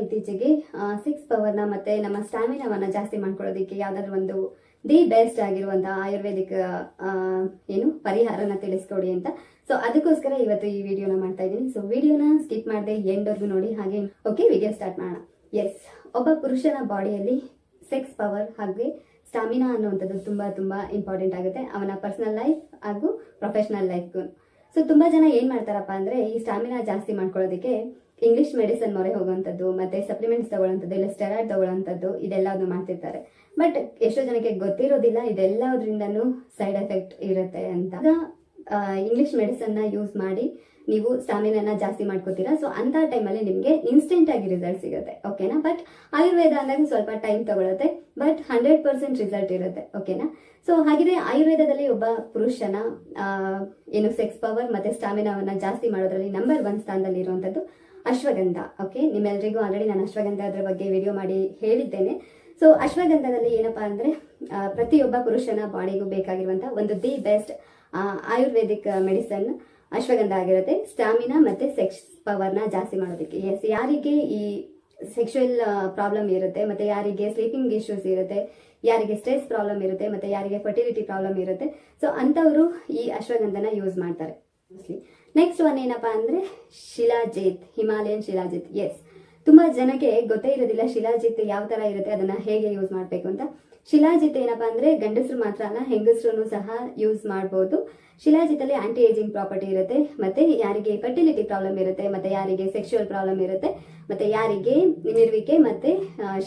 ಇತ್ತೀಚೆಗೆ ಸಿಕ್ಸ್ ಪವರ್ನ ಮತ್ತೆ ನಮ್ಮ ಸ್ಟಾಮಿನಾವನ್ನ ಜಾಸ್ತಿ ಮಾಡ್ಕೊಳ್ಳೋದಕ್ಕೆ ಯಾವ್ದಾದ್ರು ಒಂದು ದಿ ಬೆಸ್ಟ್ ಆಗಿರುವಂತ ಆಯುರ್ವೇದಿಕ್ ಏನು ಪರಿಹಾರನ ತಿಳಿಸ್ಕೊಡಿ ಅಂತ. ಸೊ ಅದಕ್ಕೋಸ್ಕರ ಇವತ್ತು ಈ ವಿಡಿಯೋನ ಮಾಡ್ತಾ ಇದ್ದೀನಿ. ಸೊ ವಿಡಿಯೋನ ಸ್ಕಿಪ್ ಮಾಡದೆ ಎಂಡ್ವರೆಗೂ ನೋಡಿ. ಹಾಗೆ ಓಕೆ, ವಿಡಿಯೋ ಸ್ಟಾರ್ಟ್ ಮಾಡೋಣ. ಎಸ್, ಒಬ್ಬ ಪುರುಷನ ಬಾಡಿಯಲ್ಲಿ ಸೆಕ್ಸ್ ಪವರ್ ಹಾಗೆ ಸ್ಟಾಮಿನಾ ಅನ್ನುವಂಥದ್ದು ತುಂಬಾ ತುಂಬಾ ಇಂಪಾರ್ಟೆಂಟ್ ಆಗುತ್ತೆ ಅವನ ಪರ್ಸನಲ್ ಲೈಫ್ ಹಾಗೂ ಪ್ರೊಫೆಷನಲ್ ಲೈಫ್ಗೂ. ಸೊ ತುಂಬಾ ಜನ ಏನ್ ಮಾಡ್ತಾರಪ್ಪ ಅಂದ್ರೆ ಈ ಸ್ಟಾಮಿನಾ ಜಾಸ್ತಿ ಮಾಡ್ಕೊಳ್ಳೋದಕ್ಕೆ ಇಂಗ್ಲಿಷ್ ಮೆಡಿಸಿನ್ ಮೊರೆ ಹೋಗುವಂಥದ್ದು, ಮತ್ತೆ ಸಪ್ಲಿಮೆಂಟ್ಸ್ ತಗೊಳ್ಳೋಂಥದ್ದು, ಇಲ್ಲ ಸ್ಟೆರಾಯ್ಡ್ ತಗೊಳ್ಳೋಂಥದ್ದು ಇದೆಲ್ಲವನ್ನು ಮಾಡ್ತಿರ್ತಾರೆ. ಬಟ್ ಎಷ್ಟೋ ಜನಕ್ಕೆ ಗೊತ್ತಿರೋದಿಲ್ಲ ಇದೆಲ್ಲದ್ರಿಂದನೂ ಸೈಡ್ ಎಫೆಕ್ಟ್ ಇರುತ್ತೆ ಅಂತ. ಇಂಗ್ಲಿಷ್ ಮೆಡಿಸನ್ ನ ಯೂಸ್ ಮಾಡಿ ನೀವು ಸ್ಟಾಮಿನಾನ ಜಾಸ್ತಿ ಮಾಡ್ಕೋತೀರಾ. ಸೊ ಅಂತ ಟೈಮಲ್ಲಿ ನಿಮಗೆ ಇನ್ಸ್ಟೆಂಟ್ ಆಗಿ ರಿಸಲ್ಟ್ ಸಿಗುತ್ತೆ, ಓಕೆನಾ. ಬಟ್ ಆಯುರ್ವೇದ ಅಂದಾಗ ಸ್ವಲ್ಪ ಟೈಮ್ ತಗೊಳುತ್ತೆ, ಬಟ್ 100% ರಿಸಲ್ಟ್ ಇರುತ್ತೆ, ಓಕೆನಾ. ಸೊ ಹಾಗಿದೆ ಆಯುರ್ವೇದದಲ್ಲಿ ಒಬ್ಬ ಪುರುಷನ ಏನು ಸೆಕ್ಸ್ ಪವರ್ ಮತ್ತೆ ಸ್ಟಾಮಿನಾವನ್ನ ಜಾಸ್ತಿ ಮಾಡೋದ್ರಲ್ಲಿ ನಂಬರ್ 1 ಸ್ಥಾನದಲ್ಲಿ ಇರುವಂತದ್ದು ಅಶ್ವಗಂಧ. ಓಕೆ, ನಿಮ್ಮೆಲ್ಲರಿಗೂ ಆಲ್ರೆಡಿ ನಾನು ಅಶ್ವಗಂಧ ಅದ್ರ ಬಗ್ಗೆ ವಿಡಿಯೋ ಮಾಡಿ ಹೇಳಿದ್ದೇನೆ. ಸೊ ಅಶ್ವಗಂಧದಲ್ಲಿ ಏನಪ್ಪಾ ಅಂದ್ರೆ ಪ್ರತಿಯೊಬ್ಬ ಪುರುಷನ ಬಾಡಿಗೂ ಬೇಕಾಗಿರುವಂತ ಒಂದು the best Ayurvedic medicine ashwagandha ಆಗಿರುತ್ತೆ, ಸ್ಟಾಮಿನಾ ಮತ್ತೆ ಸೆಕ್ಸ್ ಪವರ್ನ ಜಾಸ್ತಿ ಮಾಡೋದಕ್ಕೆ. ಎಸ್, ಯಾರಿಗೆ ಈ ಸೆಕ್ಷುವಲ್ ಪ್ರಾಬ್ಲಮ್ ಇರುತ್ತೆ, ಮತ್ತೆ ಯಾರಿಗೆ ಸ್ಲೀಪಿಂಗ್ ಇಶ್ಯೂಸ್ ಇರುತ್ತೆ, ಯಾರಿಗೆ ಸ್ಟ್ರೆಸ್ ಪ್ರಾಬ್ಲಮ್ ಇರುತ್ತೆ, ಮತ್ತೆ ಯಾರಿಗೆ ಫರ್ಟಿಲಿಟಿ ಪ್ರಾಬ್ಲಮ್ ಇರುತ್ತೆ, ಸೊ ಅಂತವರು ಈ ಅಶ್ವಗಂಧನ ಯೂಸ್ ಮಾಡ್ತಾರೆ ಮೋಸ್ಟ್ಲಿ. ನೆಕ್ಸ್ಟ್ ಒನ್ ಏನಪ್ಪಾ ಅಂದ್ರೆ ಶಿಲಾಜಿತ್, ಹಿಮಾಲಯನ್ ಶಿಲಾಜಿತ್. ಎಸ್, ತುಂಬಾ ಜನಕ್ಕೆ ಗೊತ್ತೇ ಇರೋದಿಲ್ಲ ಶಿಲಾಜಿತ್ ಯಾವ ತರ ಇರುತ್ತೆ, ಅದನ್ನ ಹೇಗೆ ಯೂಸ್ ಮಾಡ್ಬೇಕು ಅಂತ. ಶಿಲಾಜಿತ್ ಏನಪ್ಪಾ ಅಂದ್ರೆ ಗಂಡಸರು ಮಾತ್ರ ಅಲ್ಲ, ಹೆಂಗಸರು ಸಹ ಯೂಸ್ ಮಾಡಬಹುದು. ಶಿಲಾಜಿತ್ತಲ್ಲಿ ಆಂಟಿ ಏಜಿಂಗ್ ಪ್ರಾಪರ್ಟಿ ಇರುತ್ತೆ, ಮತ್ತೆ ಯಾರಿಗೆ ಫರ್ಟಿಲಿಟಿ ಪ್ರಾಬ್ಲಮ್ ಇರುತ್ತೆ, ಮತ್ತೆ ಯಾರಿಗೆ ಸೆಕ್ಷುವಲ್ ಪ್ರಾಬ್ಲಮ್ ಇರುತ್ತೆ, ಮತ್ತೆ ಯಾರಿಗೆ ನಿಮಿರುವಿಕೆ ಮತ್ತೆ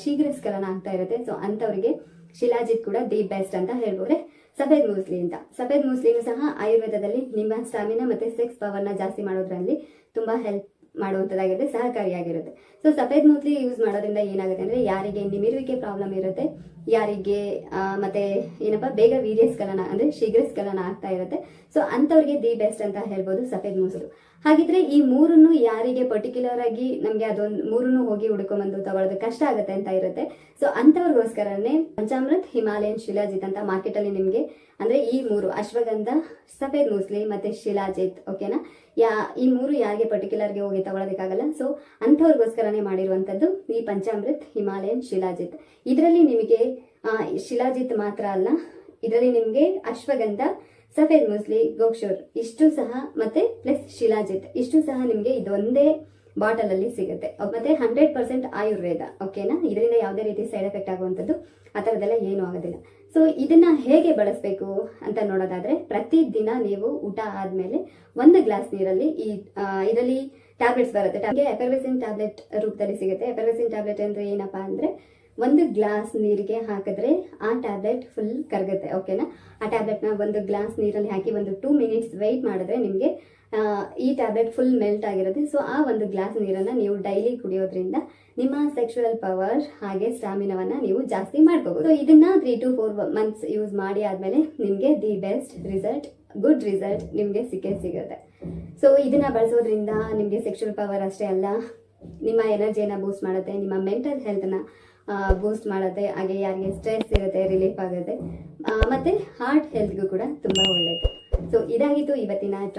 ಶೀಘ್ರಸ್ಖಲನ ಆಗ್ತಾ ಇರುತ್ತೆ, ಸೊ ಅಂತವರಿಗೆ ಶಿಲಾಜಿತ್ ಕೂಡ ದಿ ಬೆಸ್ಟ್ ಅಂತ ಹೇಳ್ಬೋದ್ರೆ. ಸಫೇದ್ ಮೂಸ್ಲಿ ಅಂತ, ಸಫೇದ್ ಮೂಸ್ಲಿನೂ ಸಹ ಆಯುರ್ವೇದದಲ್ಲಿ ನಿಮ್ಮ ಸ್ಟಾಮಿನಾ ಮತ್ತೆ ಸೆಕ್ಸ್ ಪವರ್ನ ಜಾಸ್ತಿ ಮಾಡೋದ್ರಲ್ಲಿ ತುಂಬಾ ಹೆಲ್ಪ್ ಮಾಡುವಂಥದ್ದಾಗಿರುತ್ತೆ, ಸಹಕಾರಿಯಾಗಿರುತ್ತೆ. ಸೊ ಸಫೇದ್ ಮೂಸ್ಲಿ ಯೂಸ್ ಮಾಡೋದ್ರಿಂದ ಏನಾಗುತ್ತೆ ಅಂದ್ರೆ ಯಾರಿಗೆ ನಿಮಿರುವಿಕೆ ಪ್ರಾಬ್ಲಮ್ ಇರುತ್ತೆ, ಯಾರಿಗೆ ಮತ್ತೆ ಏನಪ್ಪಾ ಬೇಗ ವೀರ್ಯಸ್ಖಲನ ಅಂದ್ರೆ ಶೀಘ್ರಸ್ಖಲನ ಆಗ್ತಾ ಇರುತ್ತೆ, ಸೊ ಅಂತವ್ರಿಗೆ ದಿ ಬೆಸ್ಟ್ ಅಂತ ಹೇಳ್ಬೋದು ಸಫೇದ್ ಮೂಸ್ಲು. ಹಾಗಿದ್ರೆ ಈ ಮೂರನ್ನು ಯಾರಿಗೆ ಪರ್ಟಿಕ್ಯುಲರ್ ಆಗಿ ನಮ್ಗೆ ಅದೊಂದು ಮೂರನ್ನು ಹೋಗಿ ಹುಡ್ಕೊಂಡ್ಬಂದು ತಗೊಳ್ಳೋದು ಕಷ್ಟ ಆಗುತ್ತೆ ಅಂತ ಇರುತ್ತೆ, ಸೊ ಅಂತವ್ರಿಗೋಸ್ಕರನೇ ಪಂಚಾಮೃತ್, ಹಿಮಾಲಯನ್ ಶಿಲಾಜಿತ್ ಅಂತ ಮಾರ್ಕೆಟ್ ಅಲ್ಲಿ ನಿಮ್ಗೆ ಅಂದ್ರೆ ಈ ಮೂರು ಅಶ್ವಗಂಧ, ಸಫೇದ್ ಮೂಸ್ಲಿ ಮತ್ತೆ ಶಿಲಾಜಿತ್, ಓಕೆನಾ. ಈ ಮೂರು ಯಾರಿಗೆ ಪರ್ಟಿಕ್ಯುಲರ್ಗೆ ಹೋಗಿ ತಗೊಳ್ಳೋದಕ್ಕಾಗಲ್ಲ, ಸೊ ಅಂಥವ್ರಿಗೋಸ್ಕರನೇ ಮಾಡಿರುವಂತದ್ದು ಈ ಪಂಚಾಮೃತ್, ಹಿಮಾಲಯನ್ ಶಿಲಾಜಿತ್. ಇದರಲ್ಲಿ ನಿಮಗೆ ಶಿಲಾಜಿತ್ ಮಾತ್ರ ಅಲ್ಲ, ಇದರಲ್ಲಿ ನಿಮ್ಗೆ ಅಶ್ವಗಂಧ, ಸಫೇದ್ ಮೂಸ್ಲಿ, ಗೋಕ್ಷೂರ್ ಇಷ್ಟು ಸಹ ಮತ್ತೆ ಪ್ಲಸ್ ಶಿಲಾಜಿತ್ ಇಷ್ಟು ಸಹ ನಿಮ್ಗೆ ಇದೊಂದೇ ಬಾಟಲ್ ಅಲ್ಲಿ ಸಿಗುತ್ತೆ. ಮತ್ತೆ 100% ಆಯುರ್ವೇದ, ಓಕೆನಾ. ಇದರಿಂದ ಯಾವುದೇ ರೀತಿ ಸೈಡ್ ಎಫೆಕ್ಟ್ ಆಗುವಂಥದ್ದು ಆ ಥರದ್ದೆಲ್ಲ ಏನೂ ಆಗೋದಿಲ್ಲ. ಸೊ ಇದನ್ನ ಹೇಗೆ ಬಳಸಬೇಕು ಅಂತ ನೋಡೋದಾದ್ರೆ, ಪ್ರತಿದಿನ ನೀವು ಊಟ ಆದ್ಮೇಲೆ 1 ಗ್ಲಾಸ್ ನೀರಲ್ಲಿ ಇದರಲ್ಲಿ ಟ್ಯಾಬ್ಲೆಟ್ಸ್ ಬರುತ್ತೆ, ಎಫರ್ವೆಸಿನ್ ಟ್ಯಾಬ್ಲೆಟ್ ರೂಪದಲ್ಲಿ ಸಿಗುತ್ತೆ. ಎಫರ್ವೆಸಿನ್ ಟ್ಯಾಬ್ಲೆಟ್ ಅಂದ್ರೆ ಏನಪ್ಪಾ ಅಂದ್ರೆ 1 ಗ್ಲಾಸ್ ನೀರಿಗೆ ಹಾಕಿದ್ರೆ ಆ ಟ್ಯಾಬ್ಲೆಟ್ ಫುಲ್ ಕರಗುತ್ತೆ, ಓಕೆನಾ. ಆ ಟ್ಯಾಬ್ಲೆಟ್ನ 1 ಗ್ಲಾಸ್ ನೀರಲ್ಲಿ ಹಾಕಿ ಒಂದು 2 ಮಿನಿಟ್ಸ್ ವೆಯ್ಟ್ ಮಾಡಿದ್ರೆ ನಿಮಗೆ ಈ ಟ್ಯಾಬ್ಲೆಟ್ ಫುಲ್ ಮೆಲ್ಟ್ ಆಗಿರುತ್ತೆ. ಸೊ ಆ 1 ಗ್ಲಾಸ್ ನೀರನ್ನ ನೀವು ಡೈಲಿ ಕುಡಿಯೋದ್ರಿಂದ ನಿಮ್ಮ ಸೆಕ್ಷುವಲ್ ಪವರ್ ಹಾಗೆ ಸ್ಟಾಮಿನಾವನ್ನ ನೀವು ಜಾಸ್ತಿ ಮಾಡ್ಕೋಬಹುದು. ಸೊ ಇದನ್ನ 3 to 4 ಮಂತ್ಸ್ ಯೂಸ್ ಮಾಡಿ ಆದ್ಮೇಲೆ ನಿಮ್ಗೆ the best result, good result ನಿಮ್ಗೆ ಸಿಗುತ್ತೆ. ಸೊ ಇದನ್ನ ಬಳಸೋದ್ರಿಂದ ನಿಮ್ಗೆ ಸೆಕ್ಷುವಲ್ ಪವರ್ ಅಷ್ಟೇ ಅಲ್ಲ, ನಿಮ್ಮ ಎನರ್ಜಿಯನ್ನ ಬೂಸ್ಟ್ ಮಾಡುತ್ತೆ, ನಿಮ್ಮ ಮೆಂಟಲ್ ಹೆಲ್ತ್ನ ಬೂಸ್ಟ್ ಮಾಡುತ್ತೆ, ಹಾಗೆ ಯಾರಿಗೆ ಸ್ಟ್ರೆಸ್ ಇರುತ್ತೆ ರಿಲೀಫ್ ಆಗುತ್ತೆ, ಮತ್ತೆ ಹಾರ್ಟ್ ಹೆಲ್ತ್ಗೂ ಕೂಡ ತುಂಬಾ ಒಳ್ಳೆಯದು. ಸೊ ಇದಾಗಿತ್ತು ಇವತ್ತಿನ ಟಾಪಿಕ್.